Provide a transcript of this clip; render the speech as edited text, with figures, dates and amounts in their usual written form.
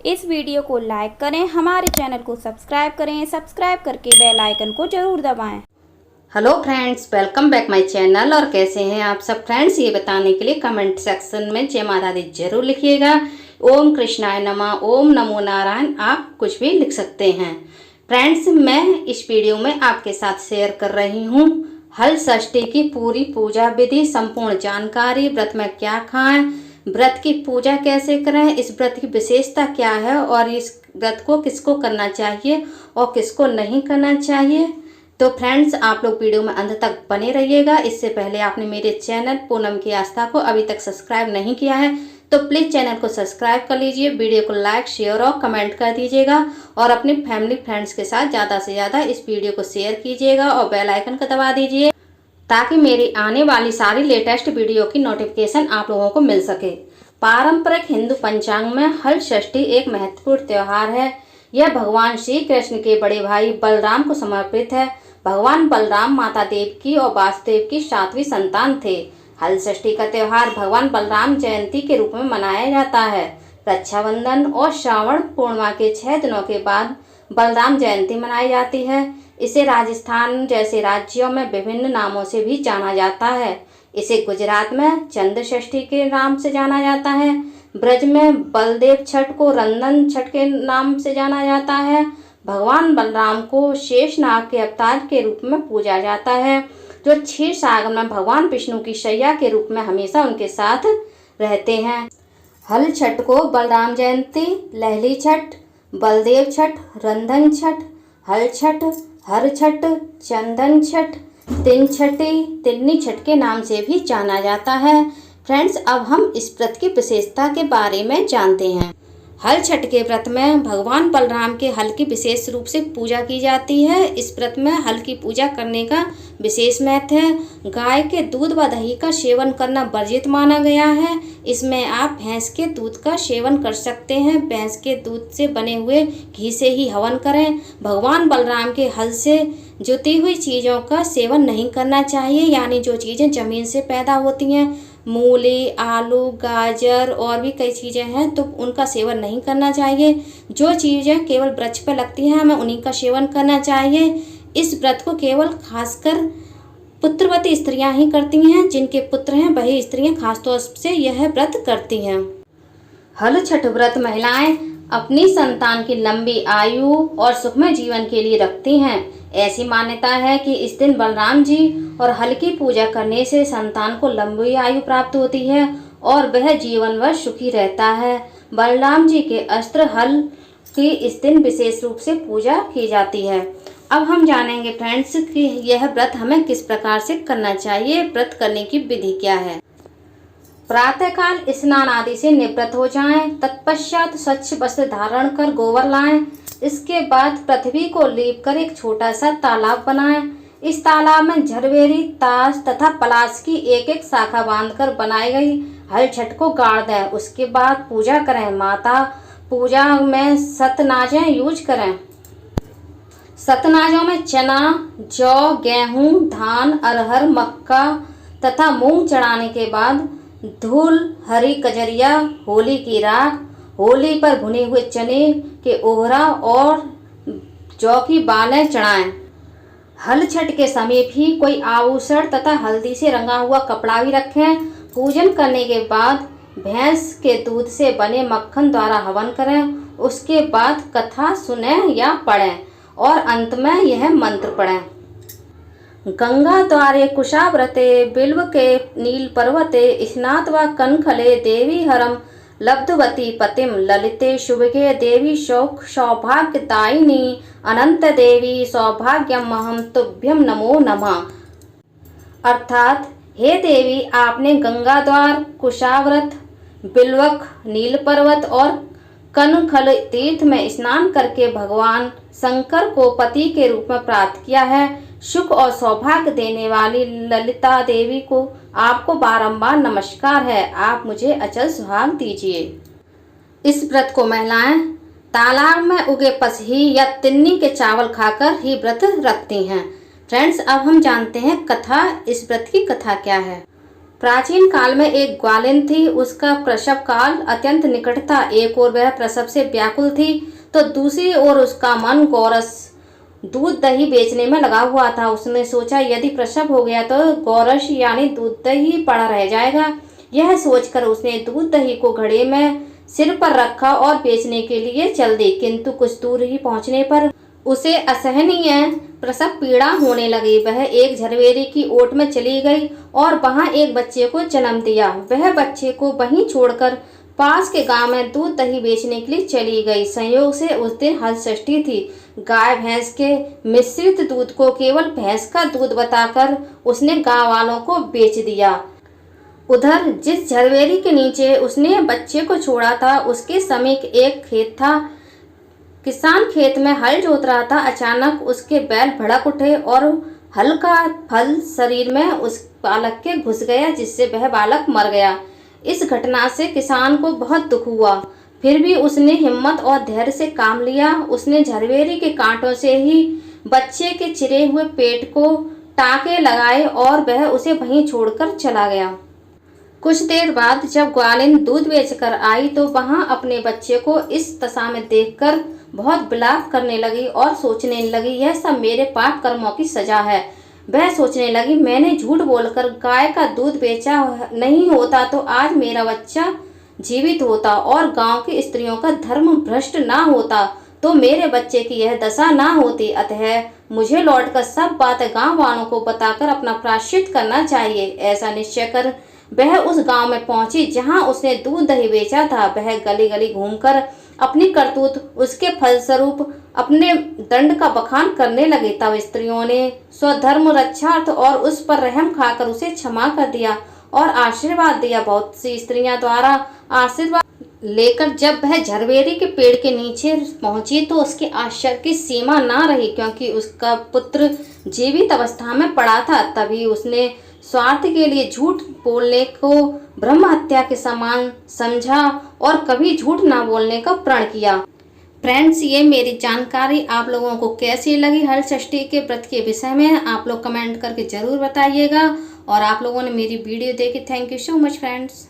इस वीडियो को लाइक करें, हमारे चैनल को सब्सक्राइब करें, सब्सक्राइब करके बेल आइकन को जरूर दबाएं। Hello friends, welcome back my channel. और कैसे हैं आप सब फ्रेंड्स, ये बताने के लिए कमेंट सेक्शन में जय माता दी जरूर लिखिएगा। ओम कृष्णाय नमः, ओम नमो नारायण, आप कुछ भी लिख सकते हैं। फ्रेंड्स, मैं इस वीडियो में आपके साथ शेयर कर रही हूँ हल षष्ठी की पूरी पूजा विधि, संपूर्ण जानकारी, व्रत में क्या खाएं, व्रत की पूजा कैसे करें, इस व्रत की विशेषता क्या है और इस व्रत को किसको करना चाहिए और किसको नहीं करना चाहिए। तो फ्रेंड्स, आप लोग वीडियो में अंत तक बने रहिएगा। इससे पहले आपने मेरे चैनल पूनम की आस्था को अभी तक सब्सक्राइब नहीं किया है तो प्लीज़ चैनल को सब्सक्राइब कर लीजिए, वीडियो को लाइक, शेयर और कमेंट कर दीजिएगा और अपनी फैमिली फ्रेंड्स के साथ ज़्यादा से ज़्यादा इस वीडियो को शेयर कीजिएगा और बेल आइकन को दबा दीजिए ताकि मेरी आने वाली सारी लेटेस्ट वीडियो की नोटिफिकेशन आप लोगों को मिल सके। पारंपरिक हिंदू पंचांग में हल षष्ठी एक महत्वपूर्ण त्यौहार है। यह भगवान श्री कृष्ण के बड़े भाई बलराम को समर्पित है। भगवान बलराम माता देवकी और वासुदेव की 7वीं संतान थे। हल षष्ठी का त्यौहार भगवान बलराम जयंती के रूप में मनाया जाता है। रक्षाबंधन और श्रावण पूर्णिमा के 6 दिनों के बाद बलराम जयंती मनाई जाती है। इसे राजस्थान जैसे राज्यों में विभिन्न नामों से भी जाना जाता है। इसे गुजरात में चंद्र षष्ठी के नाम से जाना जाता है। ब्रज में बलदेव छठ को रंधन छठ के नाम से जाना जाता है। भगवान बलराम को शेषनाग के अवतार के रूप में पूजा जाता है, जो क्षीर सागर में भगवान विष्णु की शैया के रूप में हमेशा उनके साथ रहते हैं। हल छठ को बलराम जयंती, लहली छठ, बलदेव छठ, रंधन छठ, हल छठ, हर छठ, चंदन छठ, तिन्नी छठ के नाम से भी जाना जाता है। फ्रेंड्स, अब हम इस व्रत की विशेषता के बारे में जानते हैं। हल छठ के व्रत में भगवान बलराम के हल की विशेष रूप से पूजा की जाती है। इस व्रत में हल की पूजा करने का विशेष महत्व है। गाय के दूध व दही का सेवन करना वर्जित माना गया है। इसमें आप भैंस के दूध का सेवन कर सकते हैं। भैंस के दूध से बने हुए घी से ही हवन करें। भगवान बलराम के हल से जुती हुई चीज़ों का सेवन नहीं करना चाहिए, यानी जो चीज़ें जमीन से पैदा होती हैं, मूली, आलू, गाजर और भी कई चीज़ें हैं, तो उनका सेवन नहीं करना चाहिए। जो चीज़ें केवल वृक्ष पर लगती हैं हमें उन्हीं का सेवन करना चाहिए। इस व्रत को केवल खासकर पुत्रवती स्त्रियां ही करती हैं। जिनके पुत्र हैं वही स्त्रियां खासतौर से यह व्रत करती हैं। हल छठ व्रत महिलाएं अपनी संतान की लंबी आयु और सुखमय जीवन के लिए रखती हैं। ऐसी मान्यता है कि इस दिन बलराम जी और हल की पूजा करने से संतान को लंबी आयु प्राप्त होती है और वह जीवन भर सुखी रहता है। बलराम जी के अस्त्र हल की इस दिन विशेष रूप से पूजा की जाती है। अब हम जानेंगे फ्रेंड्स कि यह व्रत हमें किस प्रकार से करना चाहिए, व्रत करने की विधि क्या है। प्रातःकाल स्नान आदि से निवृत्त हो जाएं, तत्पश्चात स्वच्छ वस्त्र धारण कर गोबर लाएं। इसके बाद पृथ्वी को लीप कर एक छोटा सा तालाब बनाएं। इस तालाब में झरबेरी, ताश तथा पलाश की एक एक शाखा बांधकर बनाई गई हल छठ को गाड़ दें। उसके बाद पूजा करें। माता पूजा में सतनाजें यूज करें। सतनाजों में चना, जौ, गेहूं, धान, अरहर, मक्का तथा मूंग चढ़ाने के बाद धूल, हरी कजरिया, होली की राख, होली पर भुने हुए चने के ओहरा और जौ की बालें चढ़ाएं। हल छठ के समीप ही कोई आभूषण तथा हल्दी से रंगा हुआ कपड़ा भी रखें। पूजन करने के बाद भैंस के दूध से बने मक्खन द्वारा हवन करें। उसके बाद कथा सुनें या पढ़ें और अंत में यह मंत्र पढ़ें। गंगा द्वारे कुशाव्रते बिल्व के नील पर्वते स्नात्वा कनखले देवी हरम लब्धवती पतिम ललिते शुभगे देवी सौभाग्यदायिनी अनंत देवी सौभाग्यमहम तुभ्यम नमो नमः। अर्थात, हे देवी, आपने गंगा द्वार, कुशाव्रत, बिल्वक, नील पर्वत और कनखल तीर्थ में स्नान करके भगवान शंकर को पति के रूप में प्राप्त किया है। सुख और सौभाग्य देने वाली ललिता देवी को आपको बारंबार नमस्कार है। आप मुझे अचल सुहाग दीजिए। इस व्रत को महिलाएं तालाब में उगे पसही या तिन्नी के चावल खाकर ही व्रत रखती हैं। फ्रेंड्स, अब हम जानते हैं कथा, इस व्रत की कथा क्या है। प्राचीन काल में एक ग्वालिन थी, उसका प्रसव काल अत्यंत निकट था। एक ओर वह प्रसव से व्याकुल थी तो दूसरी ओर उसका मन गोरस दूध दही बेचने में लगा हुआ था। उसने सोचा यदि प्रसव हो गया तो गोरस यानी दूध दही पड़ा रह जाएगा। यह सोचकर उसने दूध दही को घड़े में सिर पर रखा और बेचने के लिए चल दी, किंतु कुछ दूर ही पहुंचने पर उसे असहनीय प्रसव पीड़ा होने लगी। वह एक झरवेरी की ओट में चली गई और वहां एक बच्चे को जन्म दिया। वह बच्चे को वहीं छोड़कर पास के गांव में दूध दही बेचने के लिए चली गई। संयोग से उस दिन हल षष्ठी थी। गाय भैंस के मिश्रित दूध को केवल भैंस का दूध बताकर उसने गांव वालों को बेच दिया। उधर जिस झरवेरी के नीचे उसने बच्चे को छोड़ा था उसके समीप एक खेत था। किसान खेत में हल जोत रहा था। अचानक उसके बैल भड़क उठे और हल का फल शरीर में उस बालक के घुस गया, जिससे वह बालक मर गया। इस घटना से किसान को बहुत दुख हुआ, फिर भी उसने हिम्मत और धैर्य से काम लिया। उसने झरवेरी के कांटों से ही बच्चे के चिरे हुए पेट को टाँके लगाए और वह उसे वहीं छोड़कर चला गया। कुछ देर बाद जब ग्वालिन दूध बेचकर आई तो वहां अपने बच्चे को इस दशा में देखकर बहुत विलाप करने लगी और सोचने लगी यह सब मेरे पाप कर्मों की सजा है। वह सोचने लगी मैंने झूठ बोलकर गाय का दूध बेचा नहीं होता तो आज मेरा बच्चा जीवित होता और गांव की स्त्रियों का धर्म भ्रष्ट ना होता तो मेरे बच्चे की यह दशा ना होती। अतः मुझे लौटकर सब बातें गांव वालों को बताकर अपना प्रायश्चित करना चाहिए। ऐसा निश्चय कर वह उस गांव में पहुंची जहां उसने दूध दही बेचा था। वह गली गली घूमकर अपनी करतूत उसके फलस्वरूप अपने दंड का बखान करने लगे। तब स्त्रियों ने स्वधर्म रक्षार्थ और उस पर रहम खाकर उसे क्षमा कर दिया और आशीर्वाद दिया। बहुत सी स्त्रियां द्वारा आशीर्वाद लेकर जब वह झरवेरी के पेड़ के नीचे पहुंची तो उसके आश्चर्य की सीमा ना रही, क्योंकि उसका पुत्र जीवित अवस्था में पड़ा था। तभी उसने स्वार्थ के लिए झूठ बोलने को ब्रह्म हत्या के समान समझा और कभी झूठ ना बोलने का प्रण किया। फ्रेंड्स, ये मेरी जानकारी आप लोगों को कैसी लगी हल षष्ठी के व्रत के विषय में आप लोग कमेंट करके जरूर बताइएगा। और आप लोगों ने मेरी वीडियो देखी, thank you so much friends.